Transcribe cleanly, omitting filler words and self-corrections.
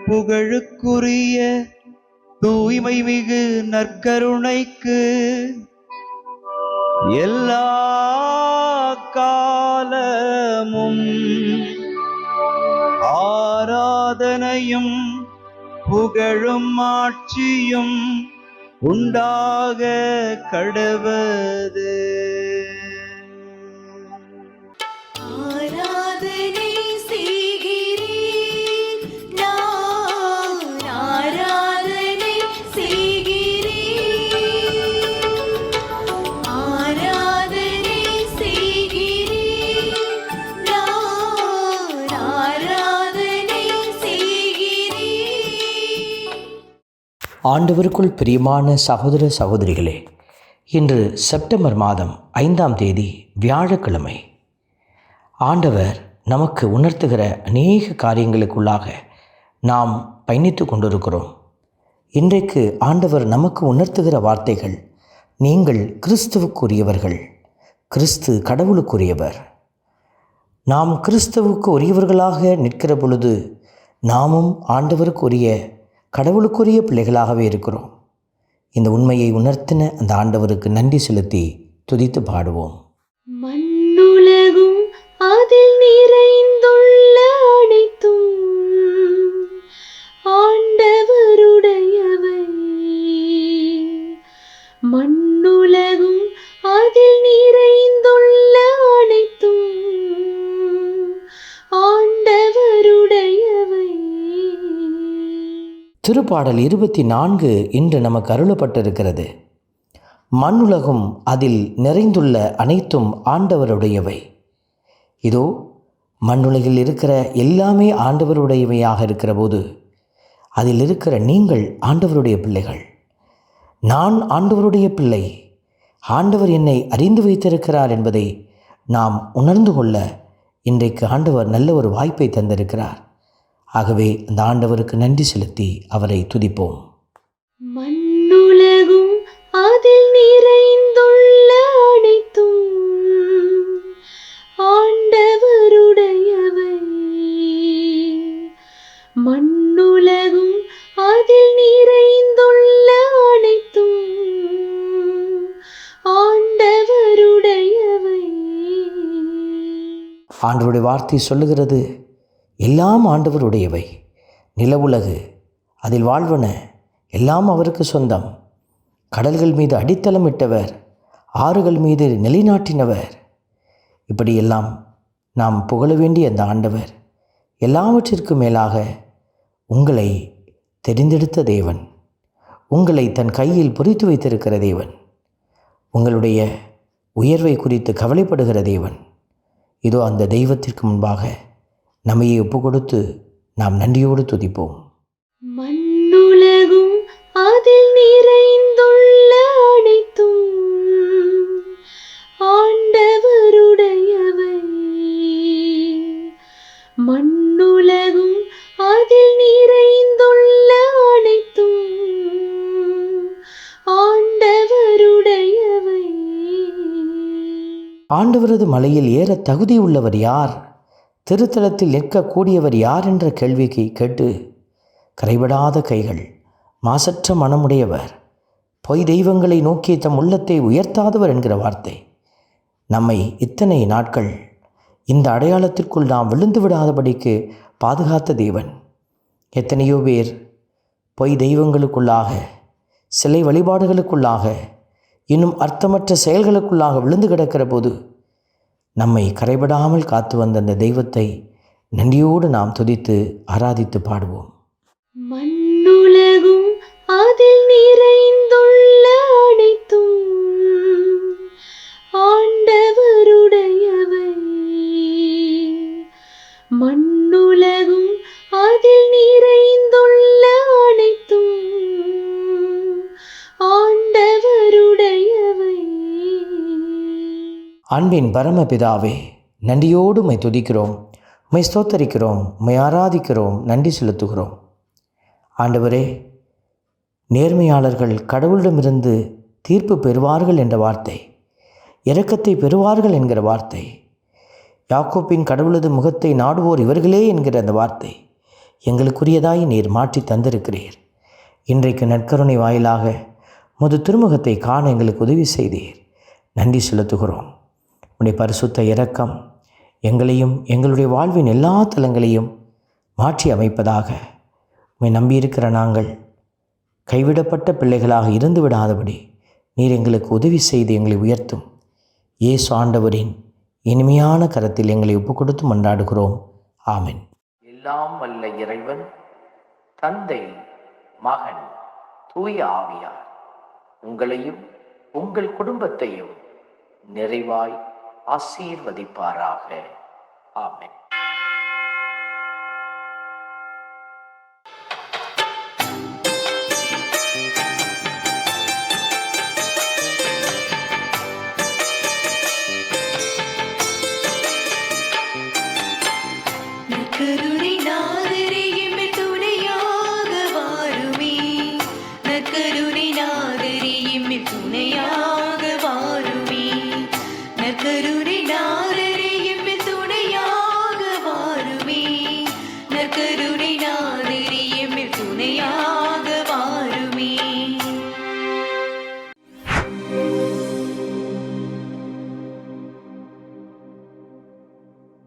புகழுக்குரிய தூய்மை மிகு நற்கருணைக்கு எல்லா காலமும் ஆராதனையும் புகழும் ஆட்சியும் உண்டாக கடவது. ஆண்டவருக்குள் பிரியமான சகோதர சகோதரிகளே, இன்று செப்டம்பர் மாதம் 5ஆம் தேதி வியாழக்கிழமை. ஆண்டவர் நமக்கு உணர்த்துகிற அநேக காரியங்களுக்குள்ளாக நாம் பயணித்து கொண்டிருக்கிறோம். இன்றைக்கு ஆண்டவர் நமக்கு உணர்த்துகிற வார்த்தைகள், நீங்கள் கிறிஸ்துவுக்குரியவர்கள், கிறிஸ்து கடவுளுக்குரியவர். நாம் கிறிஸ்துவுக்கு உரியவர்களாக நிற்கிற பொழுது நாமும் ஆண்டவருக்குரிய கடவுளுக்குரிய பிள்ளைகளாகவே இருக்கிறோம். இந்த உண்மையை உணர்த்தின அந்த ஆண்டவருக்கு நன்றி செலுத்தி துதித்து பாடுவோம். மண்ணுலகும் அதில் நிறைந்துள்ள அனைத்தும் ஆண்டவருடையவை. மண்ணுலகும் அதில் நிறைந்துள்ள அனைத்தும் ஆண்டவருடையவை. திருப்பாடல் 24 இன்று நமக்கு அருளப்பட்டிருக்கிறது. மண்ணுலகும் அதில் நிறைந்துள்ள அனைத்தும் ஆண்டவருடையவை. இதோ மண்ணுலகில் இருக்கிற எல்லாமே ஆண்டவருடையவையாக இருக்கிற போது அதில் இருக்கிற நீங்கள் ஆண்டவருடைய பிள்ளைகள். நான் ஆண்டவருடைய பிள்ளை, ஆண்டவர் என்னை அறிந்து வைத்திருக்கிறார் என்பதை நாம் உணர்ந்து கொள்ள இன்றைக்கு ஆண்டவர் நல்ல ஒரு வாய்ப்பை தந்திருக்கிறார். ஆகவே அந்த ஆண்டவருக்கு நன்றி செலுத்தி அவரை துதிப்போம். மண்ணுலகும் அதில் நிறைந்துள்ள அனைத்தும் ஆண்டவருடையவை. மண்ணுலகும் அதில் நிறைந்துள்ள அனைத்தும் ஆண்டவருடையவை. ஆண்டவருடைய வார்த்தை சொல்லுகிறது, எல்லாம் ஆண்டவருடையவை. நிலவுலகு அதில் வாழ்வன எல்லாம் அவருக்கு சொந்தம். கடல்கள் மீது அடித்தளமிட்டவர், ஆறுகள் மீது நிலைநாட்டினவர். இப்படியெல்லாம் நாம் புகழ வேண்டிய அந்த ஆண்டவர் எல்லாவற்றிற்கும் மேலாக உங்களை தெரிந்தெடுத்த தேவன், உங்களை தன் கையில் பொறித்து வைத்திருக்கிற தேவன், உங்களுடைய உயர்வை குறித்து கவலைப்படுகிற தேவன். இதோ அந்த தெய்வத்திற்கு முன்பாக நம்மையை ஒப்பு கொடுத்து நாம் நன்றியோடு துதிப்போம். மண்ணுலகும் அதில் நிறைந்துள்ள அனைத்தும் ஆண்டவருடையவை. மண்ணுலகும் அதில் நிறைந்துள்ள அனைத்தும் ஆண்டவருடையவை. ஆண்டவரது மலையில் ஏற தகுதியுள்ளவர் யார்? திருத்தலத்தில் நிற்கக்கூடியவர் யார் என்ற கேள்விக்கு கேட்டு, கரைபடாத கைகள், மாசற்ற மனமுடையவர், பொய் தெய்வங்களை நோக்கி தம் உள்ளத்தை உயர்த்தாதவர் என்கிற வார்த்தை நம்மை இத்தனை நாட்கள் இந்த அடையாளத்திற்குள் நாம் விழுந்து விடாதபடிக்கு பாதுகாத்த தேவன். எத்தனையோ பேர் பொய் தெய்வங்களுக்குள்ளாக, சிலை வழிபாடுகளுக்குள்ளாக, இன்னும் அர்த்தமற்ற செயல்களுக்குள்ளாக விழுந்து கிடக்கிற போது நம்மை கரைபடாமல் காத்து வந்த அந்த தெய்வத்தை நன்றியோடு நாம் துதித்து ஆராதித்து பாடுவோம். மண்ணுலகும் அதில் நிறைந்துள்ள அனைத்தும் ஆண்டவருடையவை. மண்ணுலகும் அதில் நிறைந்துள்ள அனைத்தும் ஆண்டவருடையவை. அன்பின் பரமபிதாவே, நன்றியோடு உம்மை துதிக்கிறோம், உம்மை ஸ்தோத்தரிக்கிறோம், உம்மை ஆராதிக்கிறோம், நன்றி செலுத்துகிறோம். ஆண்டவரே, நேர்மையாளர்கள் கடவுளிடமிருந்து தீர்ப்பு பெறுவார்கள் என்ற வார்த்தை, இரக்கத்தை பெறுவார்கள் என்கிற வார்த்தை, யாக்கோப்பின் கடவுளது முகத்தை நாடுவோர் இவர்களே என்கிற அந்த வார்த்தை எங்களுக்குரியதாய் நீர் மாற்றி தந்திருக்கிறீர். இன்றைக்கு நற்கருணை வாயிலாக முது திருமுகத்தை காண எங்களுக்கு உதவி செய்தீர். நன்றி செலுத்துகிறோம். உடைய பரிசுத்த இரக்கம் எங்களையும் எங்களுடைய வாழ்வின் எல்லா தலங்களையும் மாற்றி அமைப்பதாக. உம்மை நம்பியிருக்கிற நாங்கள் கைவிடப்பட்ட பிள்ளைகளாக இருந்து விடாதபடி நீர் எங்களுக்கு உதவி செய்து எங்களை உயர்த்தும். இயேசு ஆண்டவரின் இனிமையான கரத்தில் எங்களை ஒப்பு கொடுத்து மன்றாடுகிறோம். ஆமென். எல்லாம் வல்ல இறைவன் தந்தை, மகன், தூய ஆவியார் உங்களையும் உங்கள் குடும்பத்தையும் நிறைவாய் ஆசீர்வதிப்பாராக. ஆமென்.